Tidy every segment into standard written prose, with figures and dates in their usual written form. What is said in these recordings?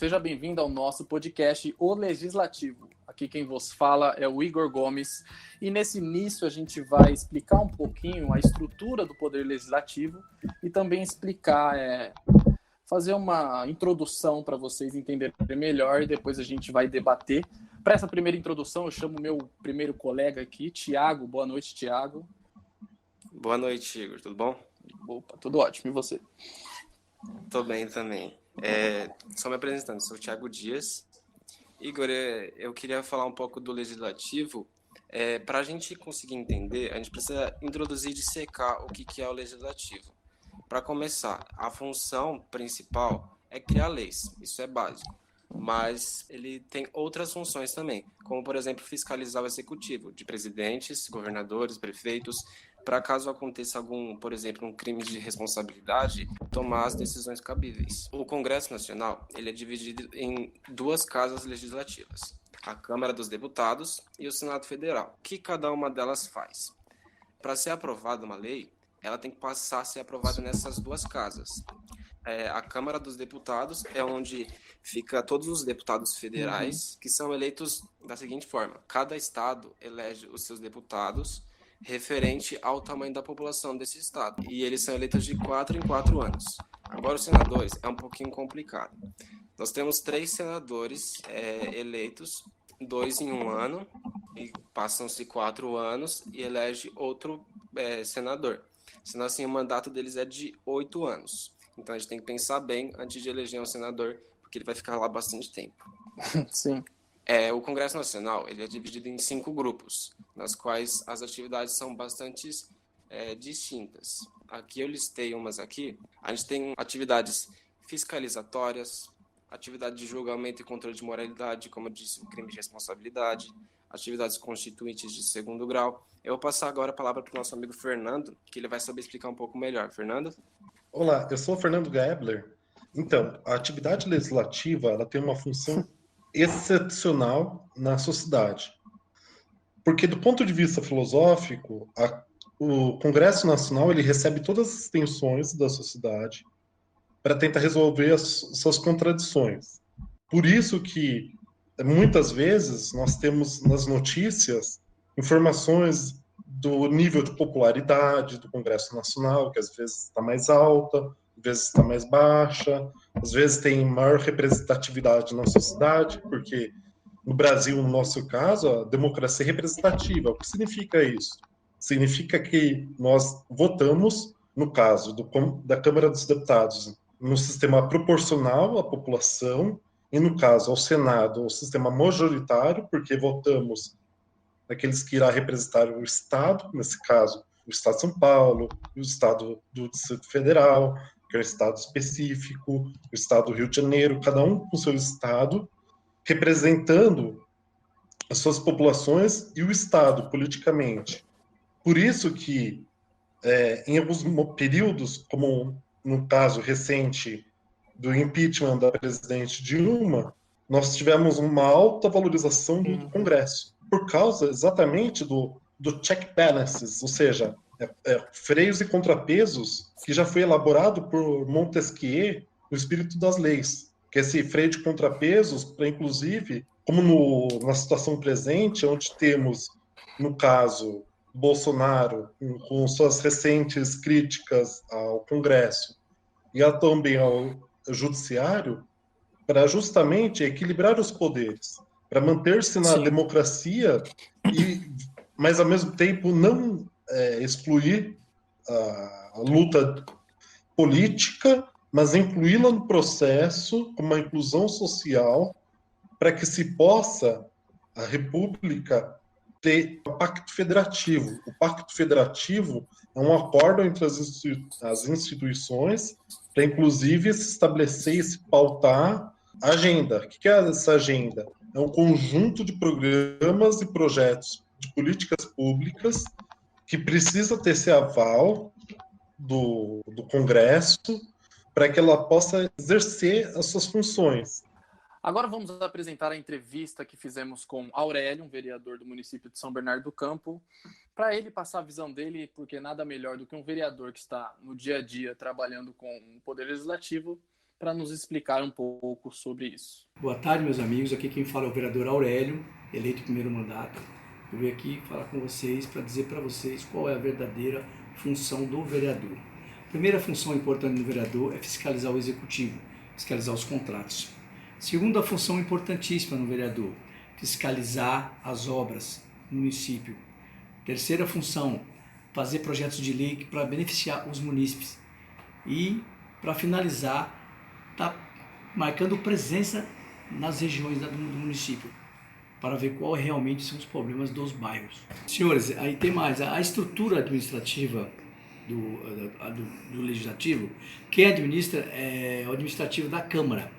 seja bem-vindo ao nosso podcast O Legislativo. Aqui quem vos fala é o Igor Gomes e nesse início a gente vai explicar um pouquinho a estrutura do Poder Legislativo e também fazer uma introdução para vocês entenderem melhor e depois a gente vai debater. Para essa primeira introdução eu chamo meu primeiro colega aqui, Tiago. Boa noite, Tiago. Boa noite, Igor. Tudo bom? Opa, tudo ótimo. E você? Tô bem também. Só me apresentando, sou o Thiago Dias. Igor, eu queria falar um pouco do Legislativo. Para a gente conseguir entender, a gente precisa introduzir e dissecar o que é o Legislativo. Para começar, a função principal é criar leis, isso é básico. Mas ele tem outras funções também, como, por exemplo, fiscalizar o executivo, de presidentes, governadores, prefeitos, para caso aconteça algum, por exemplo, um crime de responsabilidade, tomar as decisões cabíveis. O Congresso Nacional ele é dividido em duas casas legislativas, a Câmara dos Deputados e o Senado Federal. O que cada uma delas faz? Para ser aprovada uma lei, ela tem que passar a ser aprovada nessas duas casas. A Câmara dos Deputados é onde fica todos os deputados federais, que são eleitos da seguinte forma: cada estado elege os seus deputados referente ao tamanho da população desse estado, e eles são eleitos de 4 em 4 anos. Agora, os senadores é um pouquinho complicado. Nós temos 3 senadores eleitos, 2 em um ano, e passam-se 4 anos e elege outro senador. Sendo assim, o mandato deles é de 8 anos. Então, a gente tem que pensar bem antes de eleger um senador, porque ele vai ficar lá bastante tempo. Sim. O Congresso Nacional ele é dividido em 5 grupos, nas quais as atividades são bastante distintas. Aqui eu listei umas aqui. A gente tem atividades fiscalizatórias, atividade de julgamento e controle de moralidade, como eu disse, o crime de responsabilidade, atividades constituintes de segundo grau. Eu vou passar agora a palavra para o nosso amigo Fernando, que ele vai saber explicar um pouco melhor. Fernando? Olá, eu sou o Fernando Gaebler. Então, a atividade legislativa ela tem uma função excepcional na sociedade. Porque, do ponto de vista filosófico, o Congresso Nacional ele recebe todas as tensões da sociedade para tentar resolver as suas contradições. Por isso que, muitas vezes, nós temos nas notícias informações do nível de popularidade do Congresso Nacional, que às vezes está mais alta, às vezes está mais baixa, às vezes tem maior representatividade na sociedade, porque no Brasil, no nosso caso, a democracia é representativa. O que significa isso? Significa que nós votamos, no caso da Câmara dos Deputados, no sistema proporcional à população, e no caso ao Senado, o sistema majoritário, porque votamos aqueles que irá representar o Estado, nesse caso, o Estado de São Paulo, o Estado do Distrito Federal, que é um Estado específico, o Estado do Rio de Janeiro, cada um com seu Estado, representando as suas populações e o Estado, politicamente. Por isso que, em alguns períodos, como no caso recente do impeachment da presidente Dilma, nós tivemos uma alta valorização do Congresso, por causa exatamente do check balances, ou seja, freios e contrapesos que já foi elaborado por Montesquieu no espírito das leis, que é esse freio de contrapesos para, inclusive, como na situação presente, onde temos, no caso, Bolsonaro, com suas recentes críticas ao Congresso e também ao Judiciário, para justamente equilibrar os poderes, para manter-se na democracia, mas ao mesmo tempo não excluir a luta política, mas incluí-la no processo com uma inclusão social para que se possa a República ter o Pacto Federativo. O Pacto Federativo é um acordo entre as instituições para, inclusive, se estabelecer e se pautar a agenda. O que é essa agenda? É um conjunto de programas e projetos de políticas públicas que precisa ter esse aval do Congresso para que ela possa exercer as suas funções. Agora vamos apresentar a entrevista que fizemos com Aurélio, um vereador do município de São Bernardo do Campo, para ele passar a visão dele, porque nada melhor do que um vereador que está no dia a dia trabalhando com o Poder Legislativo, para nos explicar um pouco sobre isso. Boa tarde, meus amigos. Aqui quem fala é o vereador Aurélio, eleito primeiro mandato. Eu vim aqui falar com vocês para dizer para vocês qual é a verdadeira função do vereador. A primeira função importante do vereador é fiscalizar o executivo, fiscalizar os contratos. Segunda função importantíssima no vereador, fiscalizar as obras no município. Terceira função, fazer projetos de lei para beneficiar os munícipes. E, para finalizar, está marcando presença nas regiões do município, para ver qual realmente são os problemas dos bairros. Senhores, aí tem mais, a estrutura administrativa do Legislativo, quem administra é o administrativo da Câmara.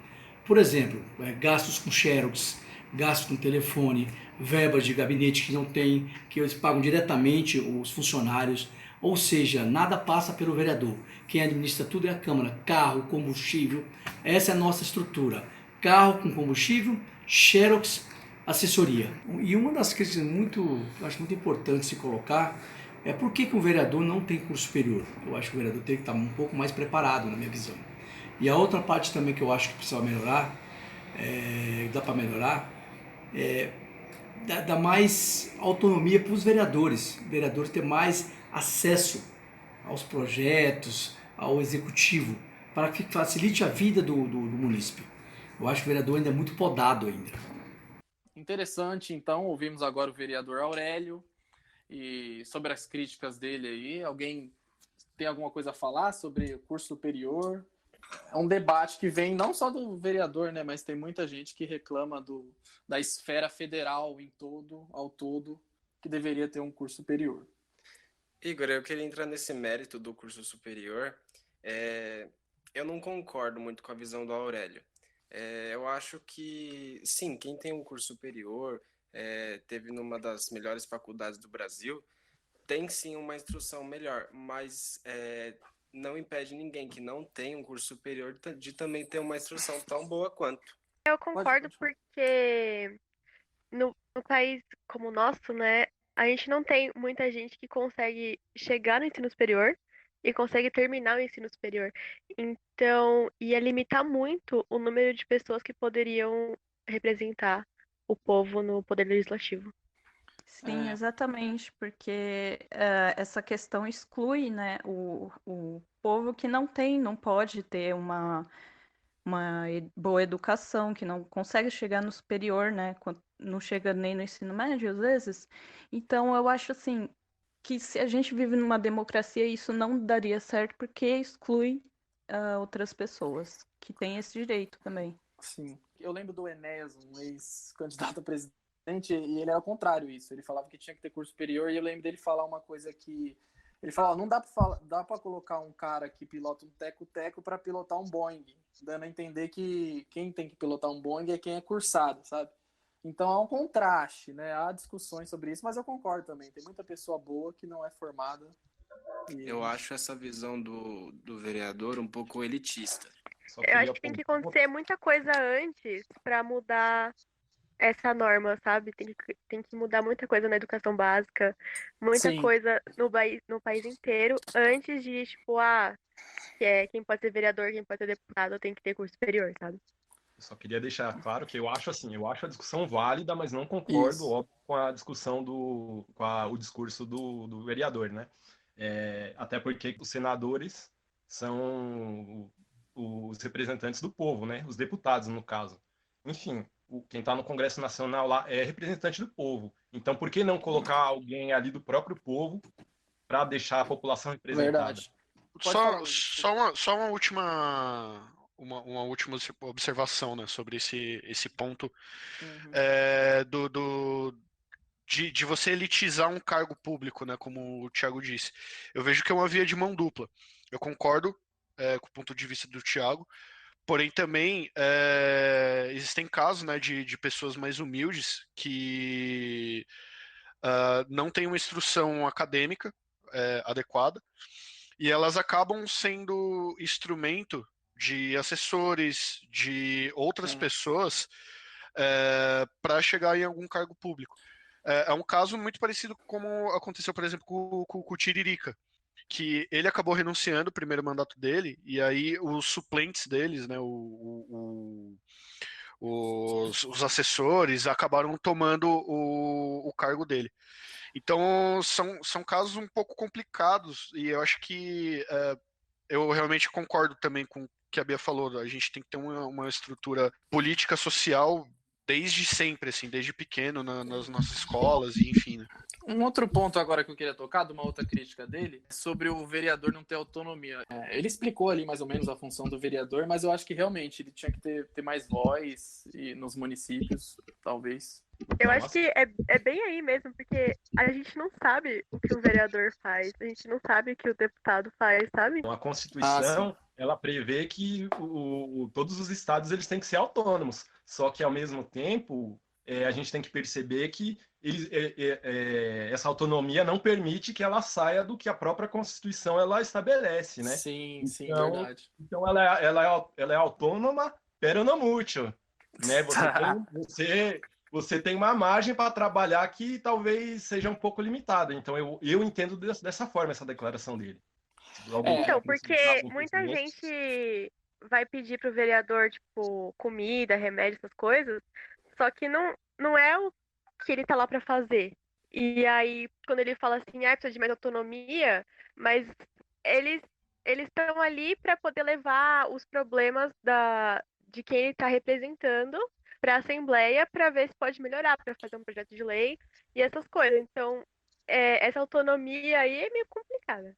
Por exemplo, gastos com xerox, gastos com telefone, verbas de gabinete que não tem, que eles pagam diretamente os funcionários, ou seja, nada passa pelo vereador. Quem administra tudo é a Câmara. Carro, combustível, essa é a nossa estrutura. Carro com combustível, xerox, assessoria. E uma das questões eu acho muito importante se colocar é por que o vereador não tem curso superior. Eu acho que o vereador tem que estar um pouco mais preparado, na minha visão. E a outra parte também que eu acho que precisa melhorar, dá para melhorar, dar mais autonomia para os vereadores. O vereador ter mais acesso aos projetos, ao executivo, para que facilite a vida do munícipe. Eu acho que o vereador ainda é muito podado ainda. Interessante, então, ouvimos agora o vereador Aurélio e sobre as críticas dele aí. Alguém tem alguma coisa a falar sobre o curso superior? É um debate que vem não só do vereador, né, mas tem muita gente que reclama da esfera federal ao todo, que deveria ter um curso superior. Igor, eu queria entrar nesse mérito do curso superior. Eu não concordo muito com a visão do Aurélio. Eu acho que, sim, quem tem um curso superior, teve numa das melhores faculdades do Brasil, tem sim uma instrução melhor, mas não impede ninguém que não tem um curso superior de também ter uma instrução tão boa quanto. Eu concordo porque no país como o nosso, né, a gente não tem muita gente que consegue chegar no ensino superior e consegue terminar o ensino superior. Então, ia limitar muito o número de pessoas que poderiam representar o povo no poder legislativo. Sim, exatamente, porque essa questão exclui, né, o povo que não pode ter uma boa educação, que não consegue chegar no superior, né, não chega nem no ensino médio, às vezes. Então, eu acho, assim, que se a gente vive numa democracia, isso não daria certo, porque exclui outras pessoas que têm esse direito também. Sim. Eu lembro do Enéas, um ex-candidato a presidente, e ele era ao contrário isso. Ele falava que tinha que ter curso superior, e eu lembro dele falar uma coisa que... Ele falava, não dá para colocar um cara que pilota um teco-teco para pilotar um Boeing, dando a entender que quem tem que pilotar um Boeing é quem é cursado, sabe? Então há um contraste, né? Há discussões sobre isso, mas eu concordo também. Tem muita pessoa boa que não é formada. Eu acho essa visão do vereador um pouco elitista. Eu acho que tem que acontecer muita coisa antes para mudar essa norma, sabe? Tem que mudar muita coisa na educação básica, muita Sim. coisa no país inteiro, antes de, tipo, quem pode ser vereador, quem pode ser deputado, tem que ter curso superior, sabe? Eu só queria deixar claro que eu acho a discussão válida, mas não concordo, óbvio, com a discussão o discurso do vereador, né? Até porque os senadores são os representantes do povo, né? Os deputados, no caso. Enfim, quem está no Congresso Nacional lá é representante do povo. Então, por que não colocar alguém ali do próprio povo para deixar a população representada? Verdade. Só uma última observação, né, sobre esse ponto de você elitizar um cargo público, né, como o Thiago disse. Eu vejo que é uma via de mão dupla. Eu concordo com o ponto de vista do Thiago, porém também existem casos, né, de pessoas mais humildes que não têm uma instrução acadêmica adequada e elas acabam sendo instrumento de assessores, de outras pessoas para chegar em algum cargo público. É um caso muito parecido como aconteceu, por exemplo, com o Tiririca, que ele acabou renunciando o primeiro mandato dele, e aí os suplentes deles, né, os assessores, acabaram tomando o cargo dele. Então, são casos um pouco complicados, e eu acho que eu realmente concordo também com o que a Bia falou. A gente tem que ter uma estrutura política social desde sempre, assim, desde pequeno, nas nossas escolas, e enfim, né? Um outro ponto agora que eu queria tocar, de uma outra crítica dele, é sobre o vereador não ter autonomia. Ele explicou ali mais ou menos a função do vereador, mas eu acho que realmente ele tinha que ter mais voz nos municípios, talvez. Eu acho que é bem aí mesmo, porque a gente não sabe o que o vereador faz, a gente não sabe o que o deputado faz, sabe? A Constituição, ela prevê que todos os estados eles têm que ser autônomos, só que, ao mesmo tempo, a gente tem que perceber que essa autonomia não permite que ela saia do que a própria Constituição ela estabelece, né? Sim, sim, Então, verdade. Então ela é autônoma, pero no mucho, né? Você tem uma margem para trabalhar que talvez seja um pouco limitada. Então, eu entendo dessa forma essa declaração dele. Então, porque muita gente vai pedir pro vereador, tipo, comida, remédio, essas coisas, só que não é o que ele tá lá pra fazer. E aí, quando ele fala assim, precisa de mais autonomia, mas eles estão ali para poder levar os problemas de quem ele está representando para a Assembleia para ver se pode melhorar, para fazer um projeto de lei e essas coisas. Então, essa autonomia aí é meio complicada.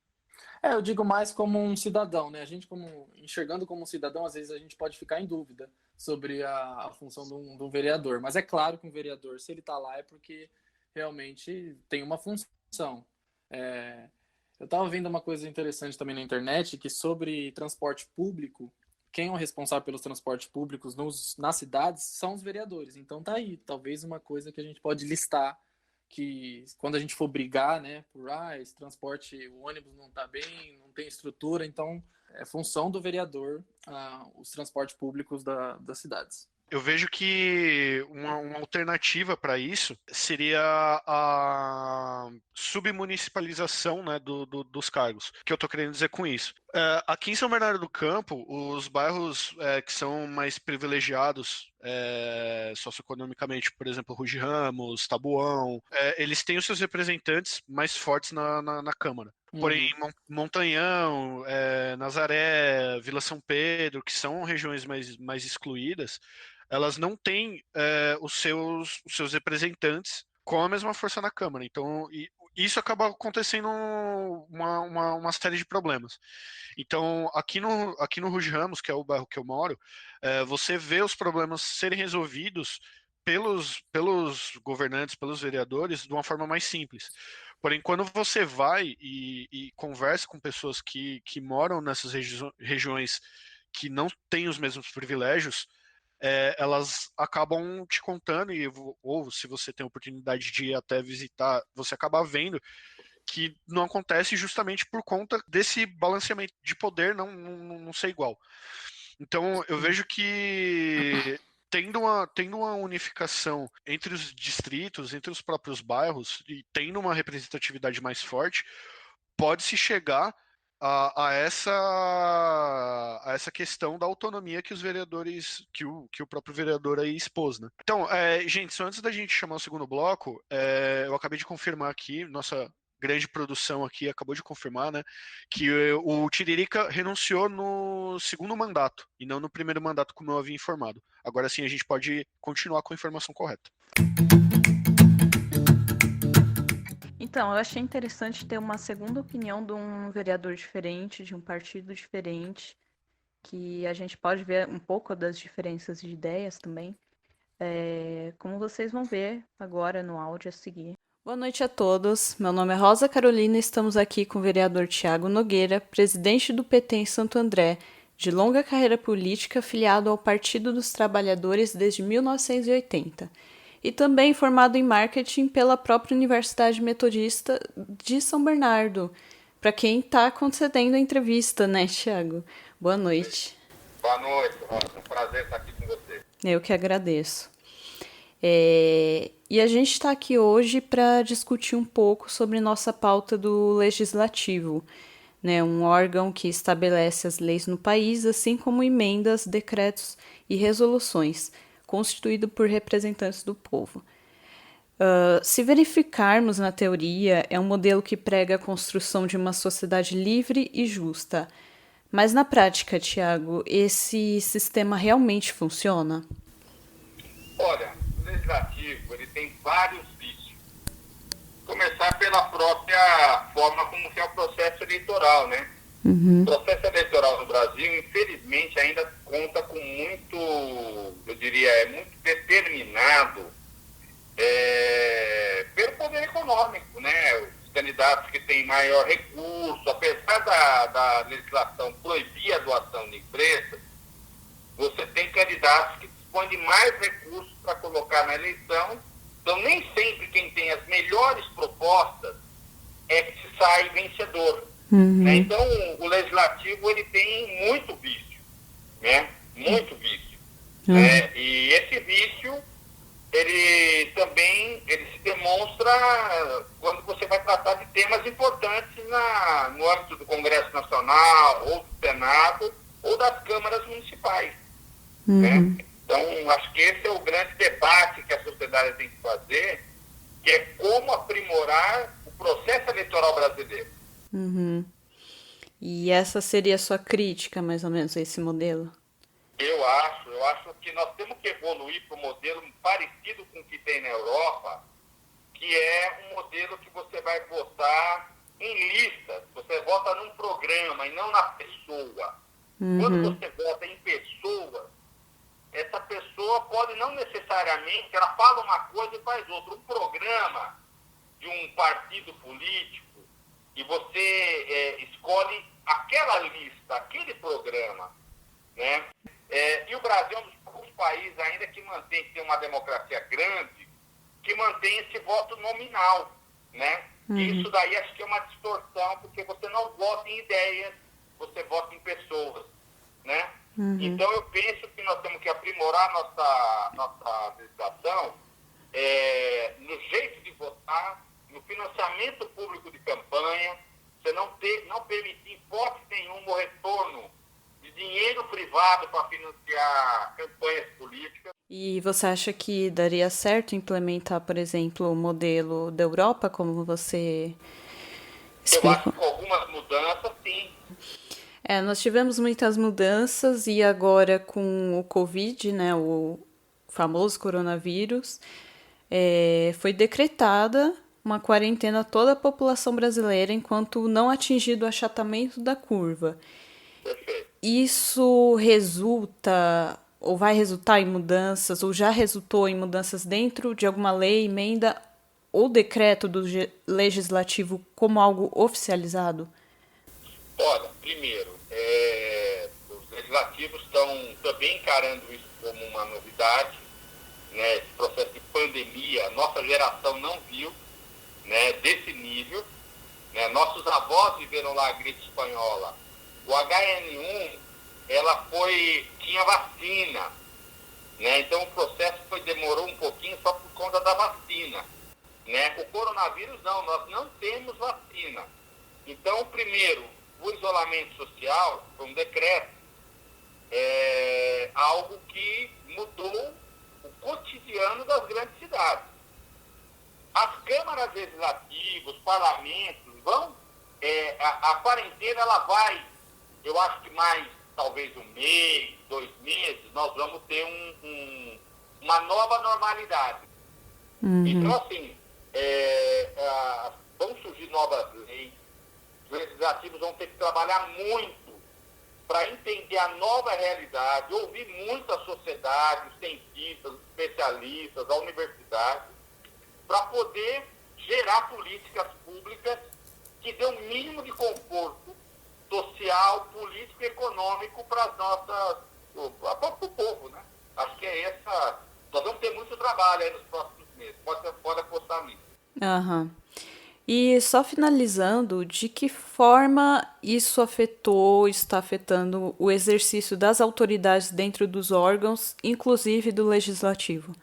Eu digo mais como um cidadão, né? A gente, enxergando como um cidadão, às vezes a gente pode ficar em dúvida sobre a função de um vereador. Mas é claro que um vereador, se ele está lá, é porque realmente tem uma função. Eu estava vendo uma coisa interessante também na internet, que sobre transporte público, quem é o responsável pelos transportes públicos nas cidades são os vereadores. Então tá aí, talvez uma coisa que a gente pode listar, que quando a gente for brigar, né, por esse transporte, o ônibus não está bem, não tem estrutura, então é função do vereador os transportes públicos das cidades. Eu vejo que uma alternativa para isso seria a submunicipalização, né, dos cargos. O que eu estou querendo dizer com isso? Aqui em São Bernardo do Campo, os bairros que são mais privilegiados socioeconomicamente, por exemplo, Ruge Ramos, Taboão, eles têm os seus representantes mais fortes na Câmara. Porém, Montanhão, Nazaré, Vila São Pedro, que são regiões mais excluídas, elas não têm os seus representantes com a mesma força na Câmara. Então, isso acaba acontecendo uma série de problemas. Então, aqui no Ruge Ramos, que é o bairro que eu moro, você vê os problemas serem resolvidos pelos governantes, pelos vereadores, de uma forma mais simples. Porém, quando você vai e conversa com pessoas que moram nessas regiões que não têm os mesmos privilégios, elas acabam te contando, ou se você tem a oportunidade de ir até visitar, você acaba vendo que não acontece justamente por conta desse balanceamento de poder não ser igual. Então, eu vejo que tendo uma unificação entre os distritos, entre os próprios bairros, e tendo uma representatividade mais forte, pode-se chegar a essa questão da autonomia que os vereadores, que o próprio vereador aí expôs, né? Então, gente, só antes da gente chamar o segundo bloco, eu acabei de confirmar aqui, nossa grande produção aqui acabou de confirmar, né, que o Tiririca renunciou no segundo mandato e não no primeiro mandato, como eu havia informado. Agora sim a gente pode continuar com a informação correta. Então, eu achei interessante ter uma segunda opinião de um vereador diferente, de um partido diferente, que a gente pode ver um pouco das diferenças de ideias também, como vocês vão ver agora no áudio a seguir. Boa noite a todos, meu nome é Rosa Carolina e estamos aqui com o vereador Thiago Nogueira, presidente do PT em Santo André, de longa carreira política, filiado ao Partido dos Trabalhadores desde 1980. E também formado em marketing pela própria Universidade Metodista de São Bernardo, para quem está concedendo a entrevista, né, Thiago? Boa noite. Boa noite, Rosa. É um prazer estar aqui com você. Eu que agradeço. E a gente está aqui hoje para discutir um pouco sobre nossa pauta do Legislativo. né, um órgão que estabelece as leis no país, assim como emendas, decretos e resoluções, constituído por representantes do povo. Se verificarmos na teoria, é um modelo que prega a construção de uma sociedade livre e justa. Mas na prática, Tiago, esse sistema realmente funciona? Olha, o legislativo ele tem vários vícios. Começar pela própria forma como que é o processo eleitoral, né? O processo eleitoral no Brasil, infelizmente, ainda conta com muito, eu diria, é muito determinado pelo poder econômico, né? Os candidatos que têm maior recurso, apesar da legislação proibir a doação de empresas, você tem candidatos que dispõem de mais recursos para colocar na eleição. Então, nem sempre quem tem as melhores propostas é que se sai vencedor. Né? Então, o legislativo ele tem muito vício, né? Muito vício. Né? E esse vício ele também se demonstra quando você vai tratar de temas importantes no âmbito do Congresso Nacional, ou do Senado, ou das câmaras municipais. Né? Então, acho que esse é o grande debate que a sociedade tem que fazer, que é como aprimorar o processo eleitoral brasileiro. E essa seria a sua crítica, mais ou menos, a esse modelo? Eu acho que nós temos que evoluir para um modelo parecido com o que tem na Europa, que é um modelo que você vai votar em listas, você vota num programa e não na pessoa. Quando você vota em pessoas, essa pessoa pode não necessariamente, ela fala uma coisa e faz outra. Um programa de um partido político e você escolhe aquela lista, aquele programa, né? E o Brasil é um dos poucos países ainda que tem uma democracia grande, que mantém esse voto nominal, né? E isso daí acho que é uma distorção, porque você não vota em ideias, você vota em pessoas, né? Então eu penso que nós temos que aprimorar nossa legislação no jeito de votar, no financiamento público de campanha, você não permitir hipótese nenhuma o retorno de dinheiro privado para financiar campanhas políticas. E você acha que daria certo implementar, por exemplo, o modelo da Europa, como você explicou? Eu acho que com algumas mudanças, sim. Nós tivemos muitas mudanças e agora com o Covid, né, o famoso coronavírus, foi decretada uma quarentena a toda a população brasileira enquanto não atingido o achatamento da curva. Perfeito. Isso resulta ou vai resultar em mudanças, ou já resultou em mudanças dentro de alguma lei, emenda ou decreto do legislativo como algo oficializado? Olha, primeiro, os legislativos estão também encarando isso como uma novidade, né? Esse processo de pandemia, nossa geração não viu, né, desse nível, né? Nossos avós viveram lá a gripe espanhola. O HN1, ela tinha vacina, né? Então o processo demorou um pouquinho só por conta da vacina, né? O coronavírus não, nós não temos vacina. Então, primeiro, o isolamento social foi um decreto, algo que mudou o cotidiano das grandes cidades. As câmaras legislativas, os parlamentos a quarentena ela vai, eu acho que mais talvez 1 mês, 2 meses, nós vamos ter uma nova normalidade. Então, assim, vão surgir novas leis, os legislativos vão ter que trabalhar muito para entender a nova realidade, ouvir muito a sociedade, os cientistas, os especialistas, a universidade, para poder gerar políticas públicas que dê um mínimo de conforto social, político e econômico para o povo, né? Acho que nós vamos ter muito trabalho aí nos próximos meses, pode apostar nisso. E só finalizando, de que forma isso está afetando o exercício das autoridades dentro dos órgãos, inclusive do legislativo?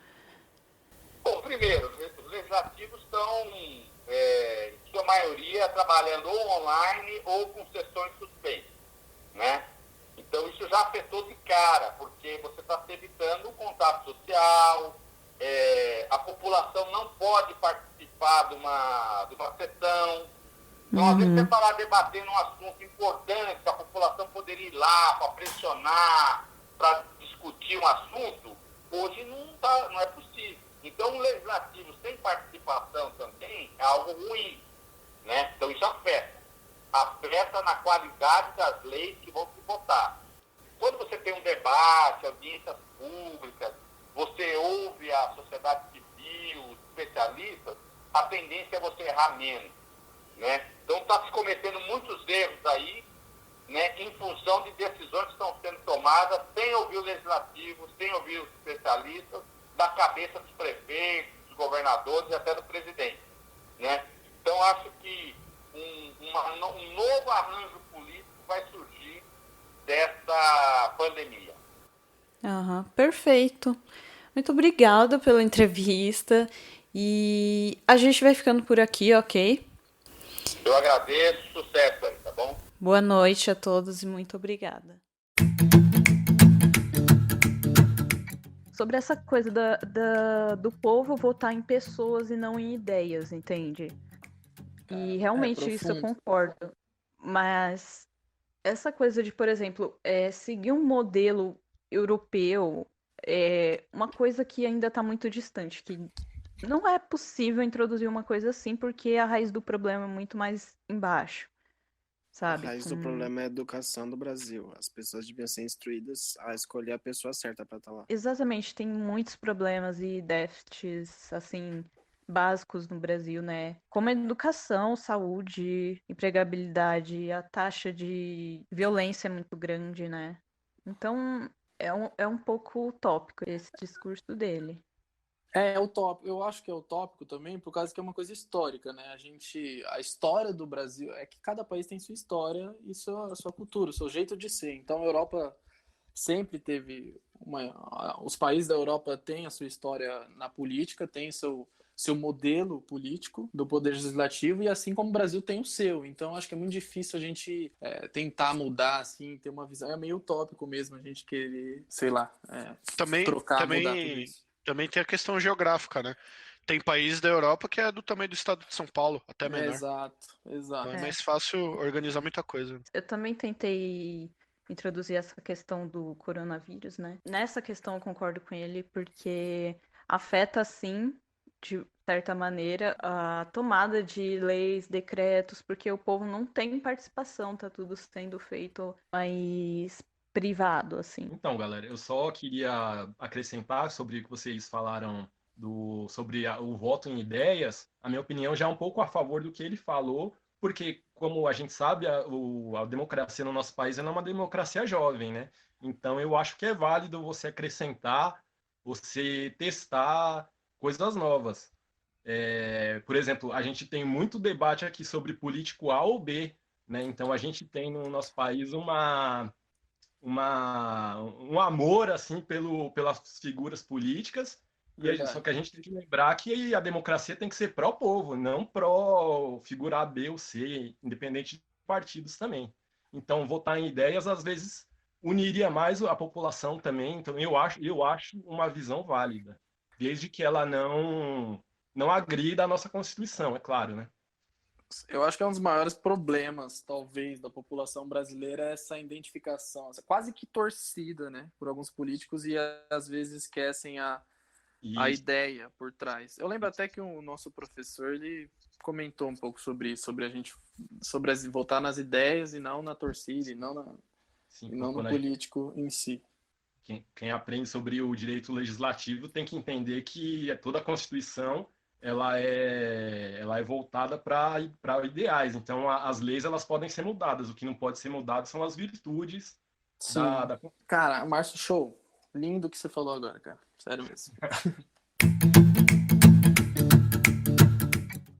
Bom, primeiro, os legislativos estão, em sua maioria trabalhando ou online ou com sessões suspensas, né? Então isso já afetou de cara, porque você está se evitando o contato social, a população não pode participar de uma sessão. Então, às vezes, você está lá debatendo um assunto importante, que a população poderia ir lá para pressionar, para discutir um assunto, hoje não é possível. Então, o legislativo sem participação também é algo ruim, né? Então, isso afeta na qualidade das leis que vão se votar. Quando você tem um debate, audiências públicas, você ouve a sociedade civil, os especialistas, a tendência é você errar menos, né? Então está se cometendo muitos erros aí, né, em função de decisões que estão sendo tomadas sem ouvir o legislativo, sem ouvir os especialistas, da cabeça dos prefeitos, dos governadores e até do presidente, né? Então acho que um novo arranjo político vai surgir dessa pandemia. Perfeito. Muito obrigada pela entrevista e a gente vai ficando por aqui, ok? Eu agradeço, sucesso aí, tá bom? Boa noite a todos e muito obrigada. Sobre essa coisa do povo votar em pessoas e não em ideias, entende? E realmente isso eu concordo. Mas essa coisa de, por exemplo, seguir um modelo europeu é uma coisa que ainda está muito distante, que não é possível introduzir uma coisa assim, porque a raiz do problema é muito mais embaixo, sabe? A raiz do problema é a educação do Brasil. As pessoas deviam ser instruídas a escolher a pessoa certa para estar lá. Exatamente, tem muitos problemas e déficits, assim, básicos no Brasil, né? Como a educação, saúde, empregabilidade, a taxa de violência é muito grande, né? Então, é um pouco utópico esse discurso dele. É utópico. Eu acho que é utópico também, por causa que é uma coisa histórica, né? A história do Brasil é que cada país tem sua história e sua cultura, o seu jeito de ser. Então, a Europa sempre teve os países da Europa têm a sua história na política, tem seu modelo político do poder legislativo, e assim como o Brasil tem o seu. Então, acho que é muito difícil a gente tentar mudar, assim, ter uma visão. É meio utópico mesmo a gente querer, sei lá, trocar, mudar tudo isso. Também tem a questão geográfica, né? Tem países da Europa que é do tamanho do estado de São Paulo, até menor. Exato. Então é mais fácil organizar muita coisa. Eu também tentei introduzir essa questão do coronavírus, né? Nessa questão eu concordo com ele, porque afeta, sim, de certa maneira, a tomada de leis, decretos, porque o povo não tem participação, tá tudo sendo feito mais privado, assim. Então, galera, eu só queria acrescentar sobre o que vocês falaram sobre o voto em ideias. A minha opinião já é um pouco a favor do que ele falou, porque, como a gente sabe, a democracia no nosso país é uma democracia jovem, né? Então, eu acho que é válido você acrescentar, você testar coisas novas. Por exemplo, a gente tem muito debate aqui sobre político A ou B, né? Então, a gente tem no nosso país um amor assim pelas figuras políticas, só que a gente tem que lembrar que a democracia tem que ser pró-povo, não pró-figura A, B ou C, independente de partidos também. Então, votar em ideias, às vezes, uniria mais a população também. Então, eu acho uma visão válida, desde que ela não agrida a nossa Constituição, é claro, né? Eu acho que é um dos maiores problemas, talvez, da população brasileira, essa identificação, essa quase que torcida, né, por alguns políticos, e às vezes esquecem a ideia por trás. Eu lembro até que o nosso professor, ele comentou um pouco sobre isso, sobre votar nas ideias e não na torcida, e não no político em si. Quem aprende sobre o direito legislativo tem que entender que toda a Constituição ela é voltada para ideais. Então, as leis elas podem ser mudadas. O que não pode ser mudado são as virtudes da... Cara, Márcio, show. Lindo o que você falou agora, cara. Sério mesmo.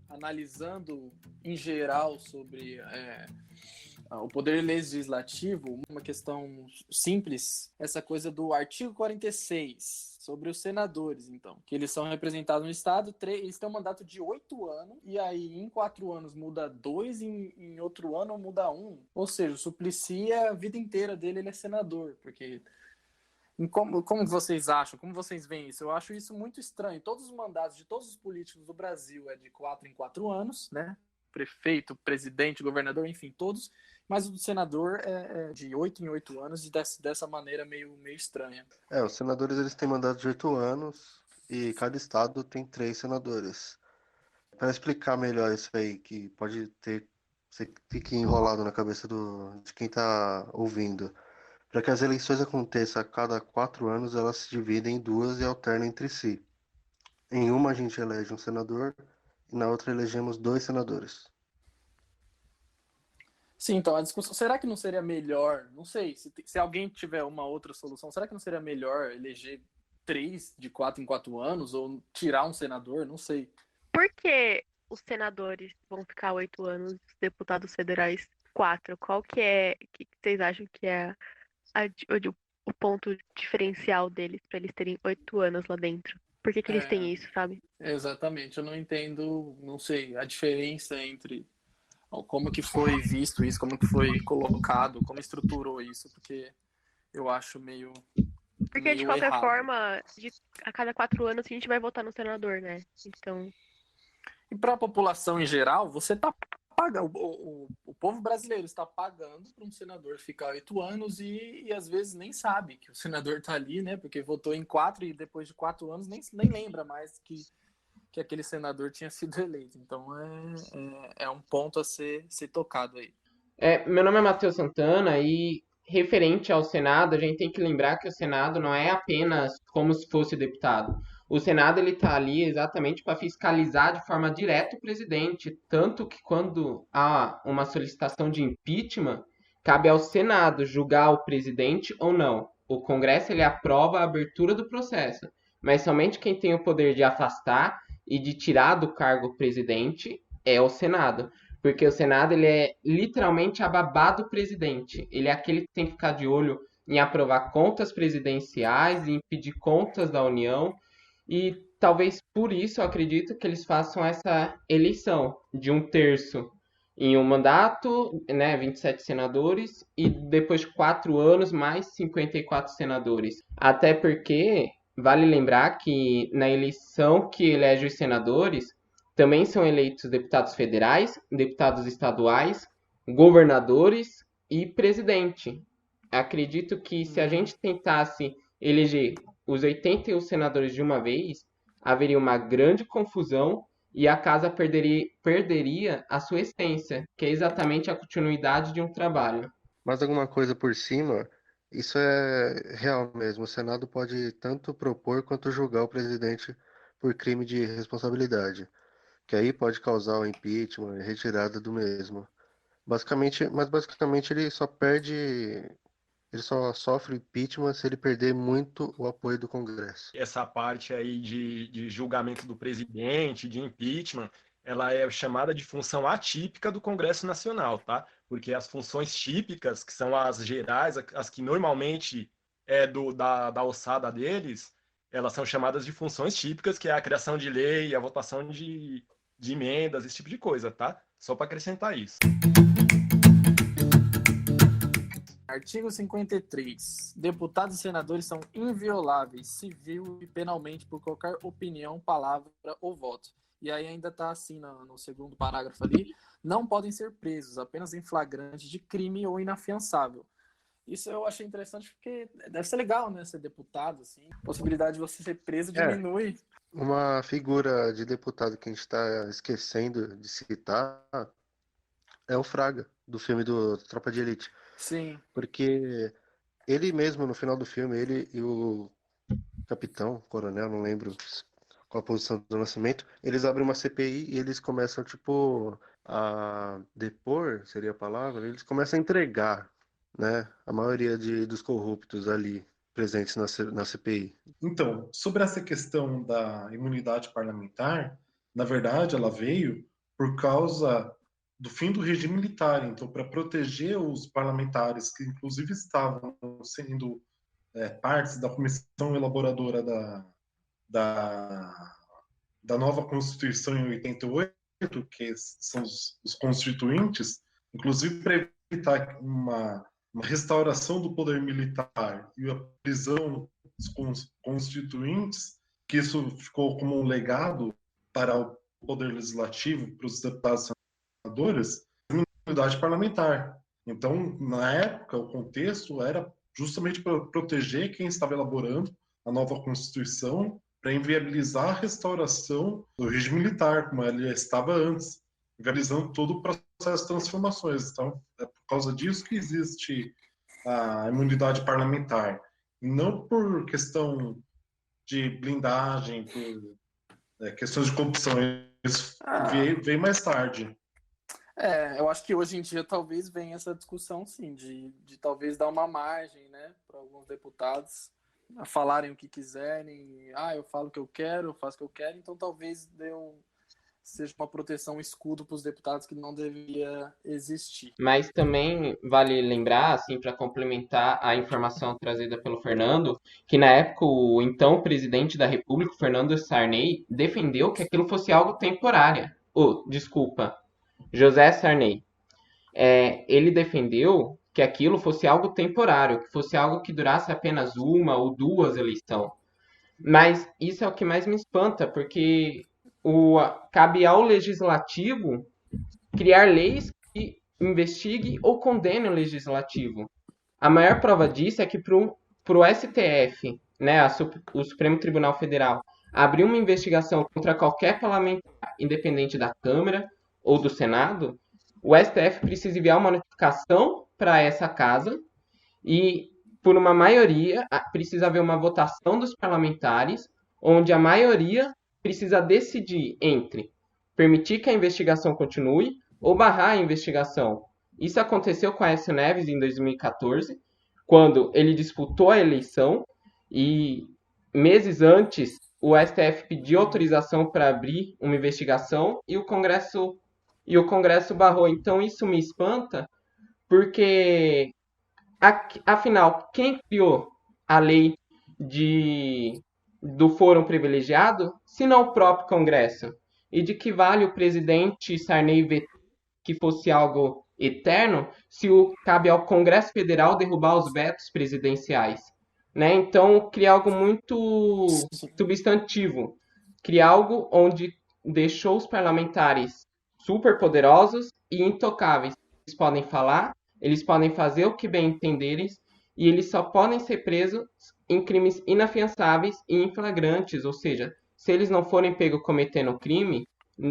Analisando em geral sobre o poder legislativo, uma questão simples, essa coisa do artigo 46, sobre os senadores, então, que eles são representados no Estado, eles têm um mandato de 8 anos, e aí em 4 anos muda 2, em outro ano muda 1. Ou seja, o Suplicy, a vida inteira dele, ele é senador, porque... Como vocês acham? Como vocês veem isso? Eu acho isso muito estranho. Todos os mandatos de todos os políticos do Brasil é de 4 em 4 anos, né? Prefeito, presidente, governador, enfim, todos. Mas o do senador é de 8 em 8 anos e dessa maneira meio estranha. Os senadores eles têm mandato de 8 anos e cada estado tem 3 senadores. Para explicar melhor isso aí, que pode ter, você fique enrolado na cabeça de quem está ouvindo. Para que as eleições aconteçam a cada 4 anos, elas se dividem em 2 e alternam entre si. Em uma a gente elege um senador e na outra elegemos 2 senadores. Sim, então a discussão, será que não seria melhor, não sei, se alguém tiver uma outra solução, será que não seria melhor eleger 3 de 4 em 4 anos ou tirar um senador? Não sei. Por que os senadores vão ficar 8 anos, os deputados federais 4? Qual que vocês acham que é o ponto diferencial deles para eles terem 8 anos lá dentro? Por que eles têm isso, sabe? Exatamente, eu não entendo, não sei, a diferença entre como que foi visto isso, como que foi colocado, como estruturou isso, porque eu acho meio Porque de qualquer errado. forma, a cada 4 anos a gente vai votar no senador, né? Então... E para a população em geral, você está pagando, o povo brasileiro está pagando para um senador ficar 8 anos e às vezes nem sabe que o senador está ali, né? Porque votou em 4 e depois de 4 anos nem lembra mais que aquele senador tinha sido eleito. Então é um ponto a ser tocado aí. Meu nome é Matheus Santana e referente ao Senado, a gente tem que lembrar que o Senado não é apenas como se fosse deputado. O Senado ele está ali exatamente para fiscalizar de forma direta o presidente, tanto que quando há uma solicitação de impeachment, cabe ao Senado julgar o presidente ou não. O Congresso ele aprova a abertura do processo, mas somente quem tem o poder de afastar e de tirar do cargo o presidente é o Senado. Porque o Senado ele é literalmente a babá do presidente. Ele é aquele que tem que ficar de olho em aprovar contas presidenciais, em pedir contas da União. E talvez por isso eu acredito que eles façam essa eleição de 1/3 em um mandato, né, 27 senadores, e depois de 4 anos mais 54 senadores. Até porque vale lembrar que na eleição que elege os senadores, também são eleitos deputados federais, deputados estaduais, governadores e presidente. Acredito que se a gente tentasse eleger os 81 senadores de uma vez, haveria uma grande confusão e a casa perderia a sua essência, que é exatamente a continuidade de um trabalho. Mas alguma coisa por cima, isso é real mesmo. O Senado pode tanto propor quanto julgar o presidente por crime de responsabilidade, que aí pode causar o impeachment e retirada do mesmo. Basicamente ele só sofre impeachment se ele perder muito o apoio do Congresso. Essa parte aí de julgamento do presidente, de impeachment, ela é chamada de função atípica do Congresso Nacional, tá? Porque as funções típicas, que são as gerais, as que normalmente da alçada deles, elas são chamadas de funções típicas, que é a criação de lei, a votação de emendas, esse tipo de coisa, tá? Só para acrescentar isso. Artigo 53. Deputados e senadores são invioláveis, civil e penalmente, por qualquer opinião, palavra ou voto. E aí ainda está assim no segundo parágrafo ali, não podem ser presos, apenas em flagrante de crime ou inafiançável. Isso eu achei interessante porque deve ser legal, né, ser deputado, assim. A possibilidade de você ser preso diminui. Uma figura de deputado que a gente está esquecendo de citar é o Fraga, do filme do Tropa de Elite. Sim. Porque ele mesmo, no final do filme, ele e o capitão, coronel, não lembro qual a posição do Nascimento, eles abrem uma CPI e eles começam, a depor, seria a palavra, eles começam a entregar, né, a maioria dos corruptos ali presentes na CPI. Então, sobre essa questão da imunidade parlamentar, na verdade, ela veio por causa do fim do regime militar. Então, para proteger os parlamentares que, inclusive, estavam sendo partes da comissão elaboradora da nova Constituição em 88, que são os constituintes, inclusive para evitar uma restauração do poder militar e a prisão dos constituintes, que isso ficou como um legado para o poder legislativo, para os deputados e senadores, imunidade parlamentar. Então, na época, o contexto era justamente para proteger quem estava elaborando a nova Constituição, para inviabilizar a restauração do regime militar, como ele estava antes, inviabilizando todo o processo de transformações. Então, é por causa disso que existe a imunidade parlamentar. E não por questão de blindagem, por questões de corrupção. Isso veio mais tarde. Eu acho que hoje em dia talvez venha essa discussão, sim, de talvez dar uma margem, né, para alguns deputados a falarem o que quiserem. Eu falo o que eu quero, eu faço o que eu quero, então talvez seja uma proteção, um escudo para os deputados que não deveria existir. Mas também vale lembrar, assim, para complementar a informação trazida pelo Fernando, que na época o então presidente da República, Fernando Sarney, defendeu que aquilo fosse algo temporário. José Sarney. Ele defendeu que aquilo fosse algo temporário, que fosse algo que durasse apenas uma ou duas eleições. Mas isso é o que mais me espanta, porque cabe ao legislativo criar leis que investiguem ou condenem o legislativo. A maior prova disso é que para o STF, né, o Supremo Tribunal Federal, abrir uma investigação contra qualquer parlamentar, independente da Câmara ou do Senado, o STF precisa enviar uma notificação para essa casa e, por uma maioria, precisa haver uma votação dos parlamentares, onde a maioria precisa decidir entre permitir que a investigação continue ou barrar a investigação. Isso aconteceu com Aécio Neves em 2014, quando ele disputou a eleição e, meses antes, o STF pediu autorização para abrir uma investigação e o Congresso barrou. Então, isso me espanta, porque, afinal, quem criou a lei do fórum privilegiado, se não o próprio Congresso? E de que vale o presidente Sarney ver que fosse algo eterno se cabe ao Congresso Federal derrubar os vetos presidenciais? Né? Então, criar algo muito substantivo. Criar algo onde deixou os parlamentares super poderosos e intocáveis. Eles podem falar, eles podem fazer o que bem entenderem e eles só podem ser presos em crimes inafiançáveis e inflagrantes, ou seja, se eles não forem pegos cometendo crime,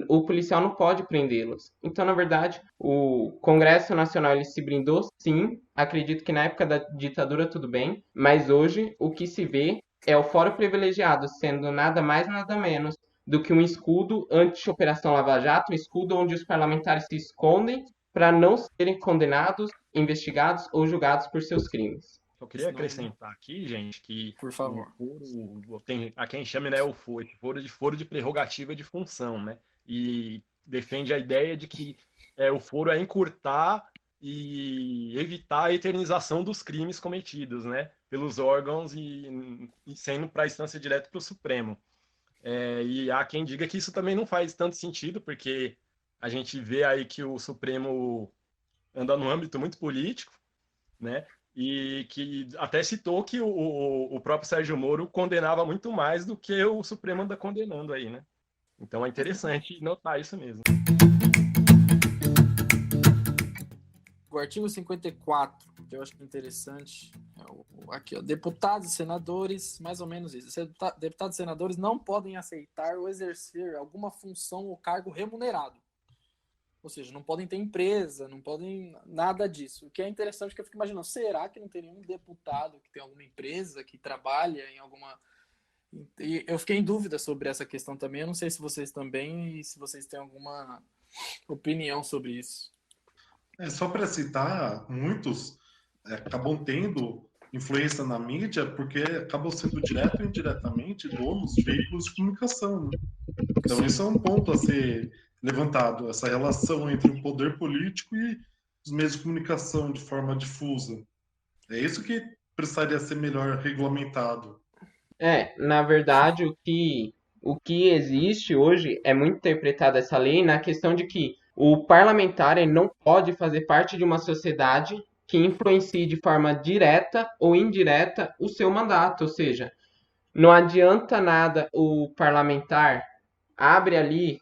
o policial não pode prendê-los. Então, na verdade, o Congresso Nacional ele se blindou, sim. Acredito que na época da ditadura tudo bem, mas hoje o que se vê é o fórum privilegiado sendo nada mais, nada menos do que um escudo anti-Operação Lava Jato, um escudo onde os parlamentares se escondem para não serem condenados, investigados ou julgados por seus crimes. Eu queria acrescentar aqui, gente, que por favor, tem a quem chama, né, foro de prerrogativa de função, né? E defende a ideia de que o foro é encurtar e evitar a eternização dos crimes cometidos, né, pelos órgãos e sendo para a instância direta para o Supremo. E há quem diga que isso também não faz tanto sentido, porque a gente vê aí que o Supremo anda num âmbito muito político, né? E que até citou que o próprio Sérgio Moro condenava muito mais do que o Supremo anda condenando aí, né? Então é interessante notar isso mesmo. O artigo 54, que eu acho que é interessante, aqui, ó, deputados e senadores, mais ou menos isso. Deputados e senadores não podem aceitar ou exercer alguma função ou cargo remunerado. Ou seja, não podem ter empresa, não podem nada disso. O que é interessante, que eu fico imaginando, será que não tem nenhum deputado que tem alguma empresa, que trabalha em alguma... E eu fiquei em dúvida sobre essa questão também. Eu não sei se vocês também, e se vocês têm alguma opinião sobre isso. Só para citar, muitos acabam tendo influência na mídia porque acabam sendo direto ou indiretamente donos de veículos de comunicação. Né? Então, isso é um ponto a ser levantado, essa relação entre o poder político e os meios de comunicação de forma difusa. É isso que precisaria ser melhor regulamentado. Na verdade, o que existe hoje é muito interpretada essa lei na questão de que o parlamentar ele não pode fazer parte de uma sociedade que influencie de forma direta ou indireta o seu mandato. Ou seja, não adianta nada o parlamentar abre ali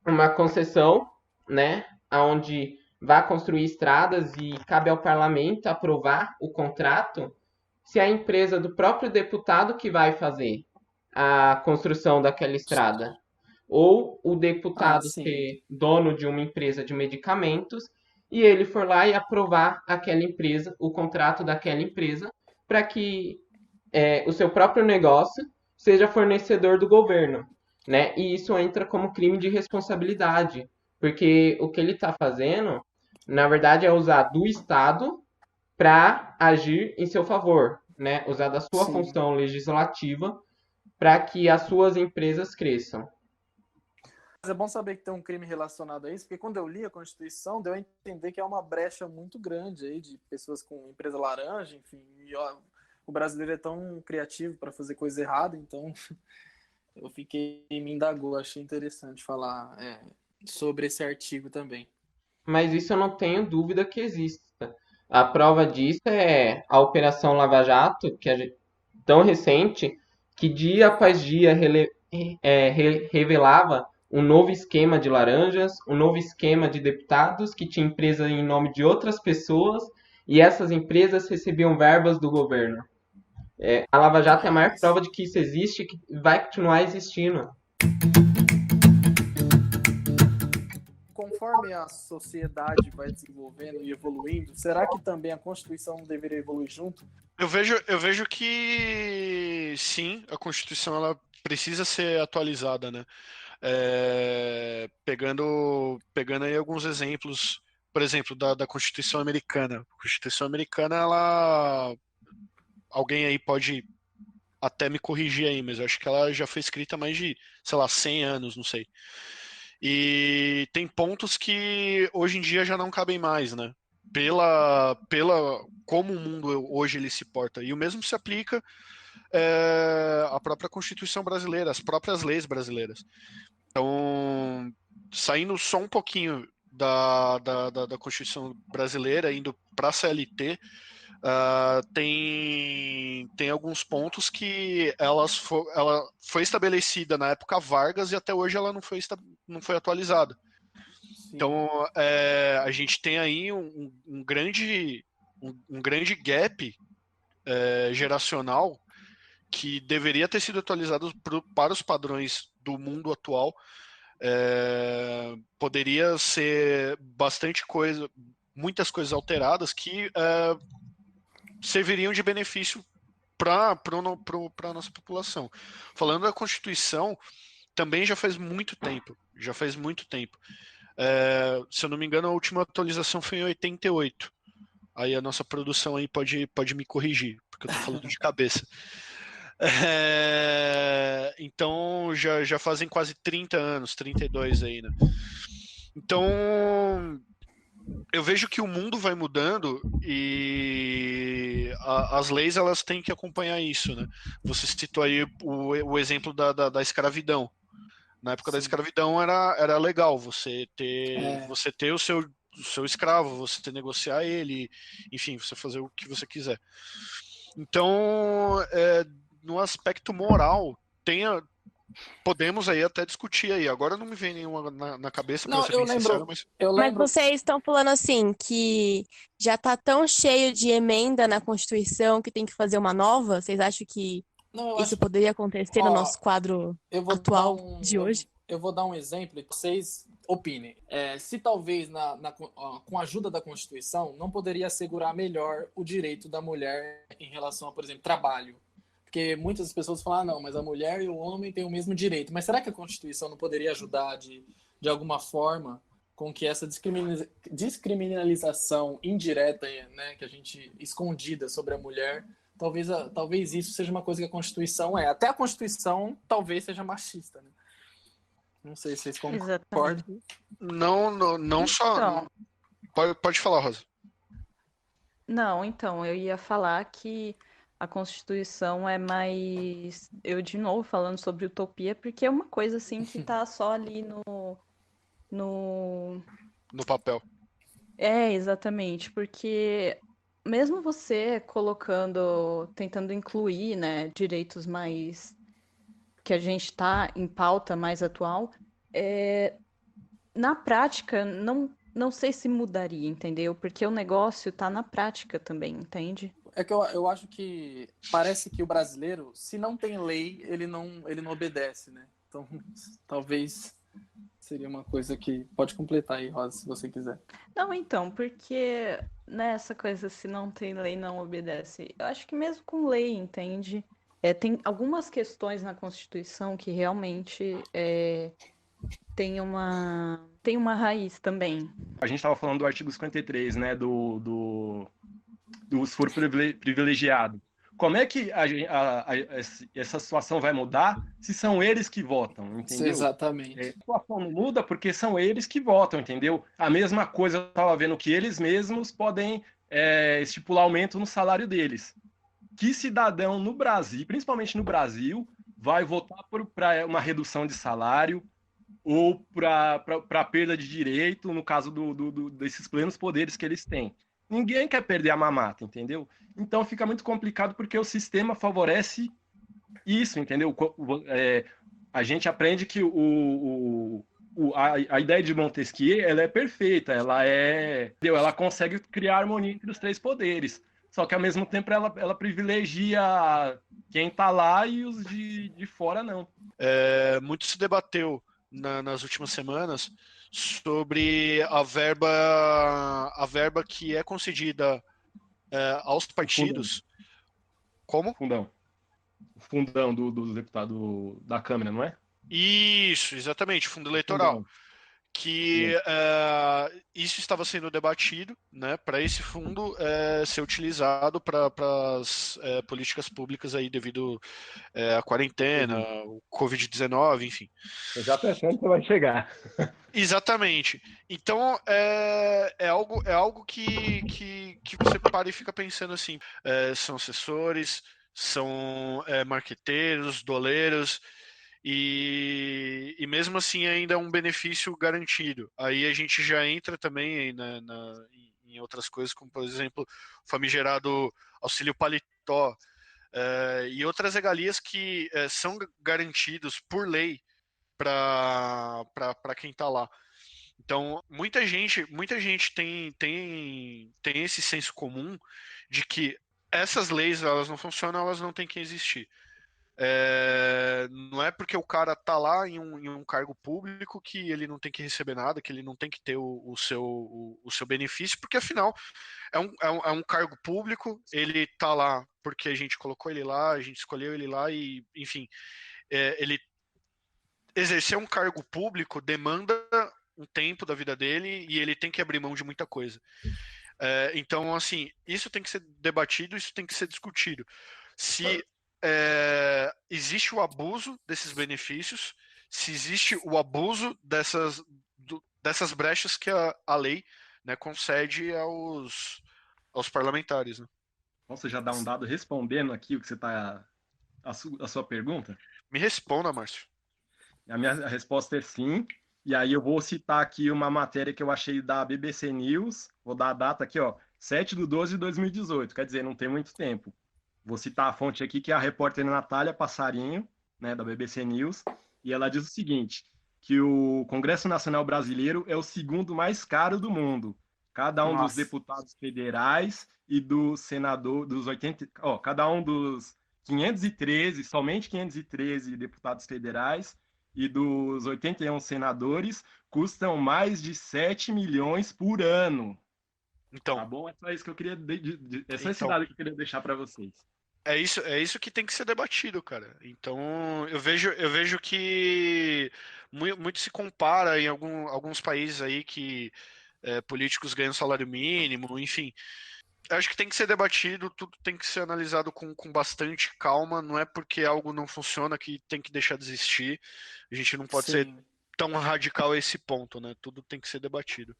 uma concessão, né, onde vai construir estradas e cabe ao parlamento aprovar o contrato, se a empresa do próprio deputado que vai fazer a construção daquela estrada, ou o deputado ser dono de uma empresa de medicamentos e ele for lá e aprovar aquela empresa, o contrato daquela empresa, para que o seu próprio negócio seja fornecedor do governo, né? E isso entra como crime de responsabilidade, porque o que ele está fazendo, na verdade, é usar do Estado para agir em seu favor, né? Usar da sua função legislativa para que as suas empresas cresçam. Mas é bom saber que tem um crime relacionado a isso, porque quando eu li a Constituição, deu a entender que é uma brecha muito grande aí de pessoas com empresa laranja, enfim, e ó, o brasileiro é tão criativo para fazer coisa errada, então eu me indagou, achei interessante falar sobre esse artigo também. Mas isso eu não tenho dúvida que exista. A prova disso é a Operação Lava Jato, que é tão recente, que dia após dia revelava um novo esquema de laranjas, um novo esquema de deputados que tinha empresa em nome de outras pessoas e essas empresas recebiam verbas do governo. A Lava Jato é a maior prova de que isso existe e que vai continuar existindo. Conforme a sociedade vai desenvolvendo e evoluindo, será que também a Constituição deveria evoluir junto? Eu vejo que sim, a Constituição ela precisa ser atualizada, né? Pegando aí alguns exemplos, por exemplo, da Constituição Americana. A Constituição Americana, alguém aí pode até me corrigir aí, mas eu acho que ela já foi escrita há mais de, sei lá, 100 anos, não sei. E tem pontos que hoje em dia já não cabem mais, né? Pela como o mundo hoje ele se porta. E o mesmo se aplica à própria Constituição brasileira, às próprias leis brasileiras. Então, saindo só um pouquinho da Constituição brasileira, indo para a CLT, tem alguns pontos que ela foi estabelecida na época Vargas e até hoje ela não foi atualizada. Sim. Então, a gente tem aí um grande gap geracional que deveria ter sido atualizado para os padrões do mundo atual. Poderia ser muitas coisas alteradas que serviriam de benefício para a nossa população. Falando da Constituição, também já faz muito tempo. Se eu não me engano, a última atualização foi em 88. Aí a nossa produção aí pode me corrigir, porque eu estou falando de cabeça. Então já fazem quase 30 anos, 32 aí, né? Então eu vejo que o mundo vai mudando e as leis elas têm que acompanhar isso, né? Você citou aí o exemplo da escravidão. Na época da escravidão era legal você ter o seu escravo, você negociar ele, enfim, você fazer o que você quiser. Então, no aspecto moral, podemos aí até discutir aí. Agora não me vem nenhuma na cabeça, para ser bem sincero, mas... Mas vocês estão falando assim, que já tá tão cheio de emenda na Constituição que tem que fazer uma nova? Vocês acham que isso poderia acontecer no nosso quadro atual de hoje? Eu vou dar um exemplo e vocês opinem. Se talvez com a ajuda da Constituição não poderia assegurar melhor o direito da mulher em relação a, por exemplo, trabalho. Porque muitas pessoas falam, não, mas a mulher e o homem têm o mesmo direito. Mas será que a Constituição não poderia ajudar de alguma forma com que essa descriminalização indireta, né, que a gente escondida sobre a mulher talvez isso seja uma coisa que a Constituição é. Até a Constituição talvez seja machista, né? Não sei se vocês concordam. Não só. Pode falar, Rosa. Não, então, eu ia falar que a Constituição é mais. Eu, de novo, falando sobre utopia, porque é uma coisa assim que tá só ali no papel. É, exatamente, porque mesmo você tentando incluir, né, direitos mais que a gente está em pauta mais atual, na prática não sei se mudaria, entendeu? Porque o negócio está na prática também, entende? É que eu acho que parece que o brasileiro, se não tem lei, ele não obedece, né? Então, talvez seria uma coisa que pode completar aí, Rosa, se você quiser. Não, então, porque nessa coisa, se não tem lei, não obedece. Eu acho que mesmo com lei, entende? Tem algumas questões na Constituição que realmente tem uma raiz também. A gente estava falando do artigo 53, né, do foro privilegiado. Como é que essa situação vai mudar se são eles que votam, entendeu? Exatamente. A situação não muda porque são eles que votam, entendeu? A mesma coisa, eu estava vendo que eles mesmos podem estipular aumento no salário deles. Que cidadão no Brasil, principalmente no Brasil, vai votar para uma redução de salário ou para perda de direito, no caso desses plenos poderes que eles têm? Ninguém quer perder a mamata, entendeu? Então fica muito complicado porque o sistema favorece isso, entendeu? A gente aprende que a ideia de Montesquieu ela é perfeita, ela consegue criar harmonia entre os três poderes, só que ao mesmo tempo ela privilegia quem está lá e os de fora não. Muito se debateu nas últimas semanas sobre a verba que é concedida aos partidos. Como? Fundão do deputado da Câmara, não é? Isso, exatamente, fundo eleitoral. Que isso estava sendo debatido, né, para esse fundo ser utilizado para as políticas públicas aí devido à quarentena, o Covid-19, enfim. Eu já tô achando que você vai chegar. Exatamente. Então é algo que você para e fica pensando assim, são assessores, são marqueteiros, doleiros, e mesmo assim ainda é um benefício garantido. Aí a gente já entra também em outras coisas, como por exemplo o famigerado auxílio paletó, e outras regalias que são garantidos por lei para quem está lá. Então muita gente tem esse senso comum de que essas leis elas não funcionam, elas não têm que existir. Não é porque o cara tá lá em um cargo público que ele não tem que receber nada, que ele não tem que ter o seu benefício, porque afinal é um cargo público, ele tá lá porque a gente colocou ele lá, a gente escolheu ele lá e, enfim, ele exercer um cargo público demanda um tempo da vida dele e ele tem que abrir mão de muita coisa. Então, assim, isso tem que ser debatido, isso tem que ser discutido. Se existe o abuso desses benefícios, se existe o abuso dessas brechas que a lei, né, concede aos parlamentares. Né? Você já dá um dado respondendo aqui o que você está a sua pergunta? Me responda, Márcio. A minha resposta é sim. E aí eu vou citar aqui uma matéria que eu achei da BBC News, vou dar a data aqui, 7/12/2018, quer dizer, não tem muito tempo. Vou citar a fonte aqui, que é a repórter Natália Passarinho, né, da BBC News, e ela diz o seguinte, que o Congresso Nacional Brasileiro é o segundo mais caro do mundo. Cada um dos deputados federais e do senador, cada um dos 513, somente 513 deputados federais e dos 81 senadores custam mais de 7 milhões por ano. Então, tá bom? É só isso que eu queria esse dado que eu queria deixar para vocês. É isso que tem que ser debatido, cara. Então, eu vejo que muito se compara em alguns países aí que políticos ganham salário mínimo, enfim. acho que tem que ser debatido, tudo tem que ser analisado com bastante calma. Não é porque algo não funciona que tem que deixar de existir. A gente não pode ser tão radical a esse ponto, né? Tudo tem que ser debatido.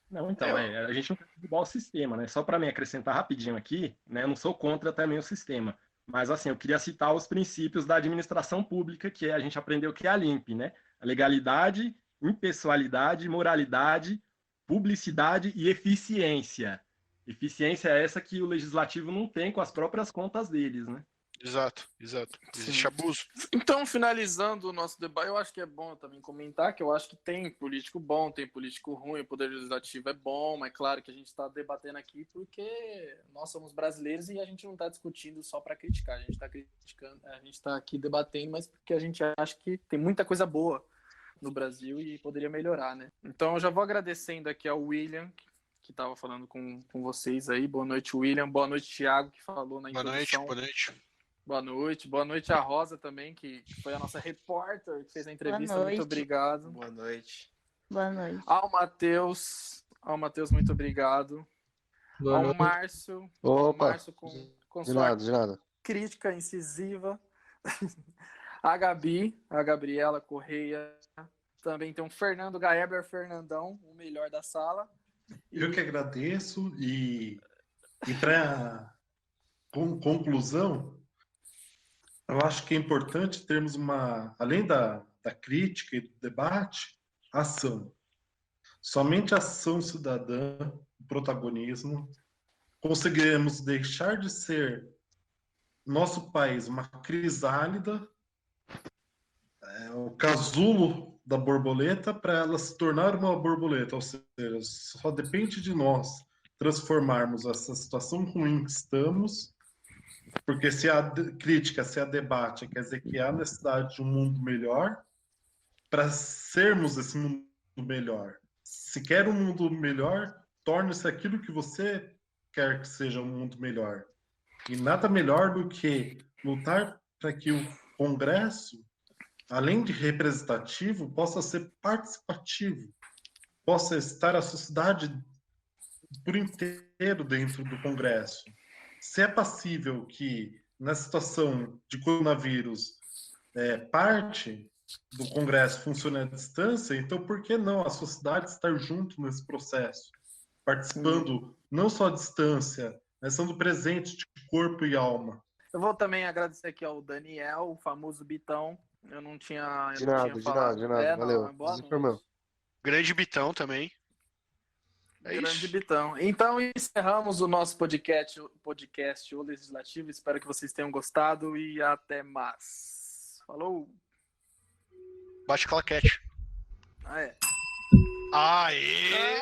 Não, então, a gente não tem que derrubar o sistema, né? Só para me acrescentar rapidinho aqui, né? Eu não sou contra também o sistema. Mas, assim, eu queria citar os princípios da administração pública, que a gente aprendeu que é a LIMP, né? A legalidade, impessoalidade, moralidade, publicidade e eficiência. Eficiência é essa que o legislativo não tem com as próprias contas deles, né? Exato. Existe abuso. Então, finalizando o nosso debate, eu acho que é bom também comentar que eu acho que tem político bom, tem político ruim, o poder legislativo é bom, mas claro que a gente está debatendo aqui porque nós somos brasileiros e a gente não está discutindo só para criticar, a gente está criticando, a gente está aqui debatendo, mas porque a gente acha que tem muita coisa boa no Brasil e poderia melhorar, né? Então, eu já vou agradecendo aqui ao William, que estava falando com vocês aí. Boa noite, William. Boa noite, Thiago, que falou na introdução. Boa noite. Boa noite a Rosa também, que foi a nossa repórter que fez a entrevista. Muito obrigado. Boa noite. Boa noite. Ao Matheus, muito obrigado. Boa noite. Márcio. Opa. Márcio com De sua nada. crítica incisiva. A Gabi, a Gabriela Correia. Também tem o Fernando Gaebler, Fernandão, o melhor da sala. Eu que agradeço e para conclusão, eu acho que é importante termos além da crítica e do debate, ação. Somente ação cidadã, protagonismo, conseguiremos deixar de ser nosso país uma crisálida, o casulo da borboleta, para ela se tornar uma borboleta, ou seja, só depende de nós transformarmos essa situação ruim que estamos, porque se a crítica, se a debate quer dizer que há necessidade de um mundo melhor, para sermos esse mundo melhor. Se quer um mundo melhor, torne-se aquilo que você quer que seja um mundo melhor. E nada melhor do que lutar para que o Congresso, além de representativo, possa ser participativo, possa estar a sociedade por inteiro dentro do Congresso. Se é passível que, na situação de coronavírus, parte do Congresso funcione à distância, então por que não a sociedade estar junto nesse processo, participando não só à distância, mas sendo presente de corpo e alma? Eu vou também agradecer aqui ao Daniel, o famoso Bitão. Eu não tinha De nada. Valeu. Não, Grande Bitão também. Grande Bitão. Então, encerramos o nosso podcast O Legislativo. Espero que vocês tenham gostado e até mais. Falou! Bate claquete. Aê! Aê!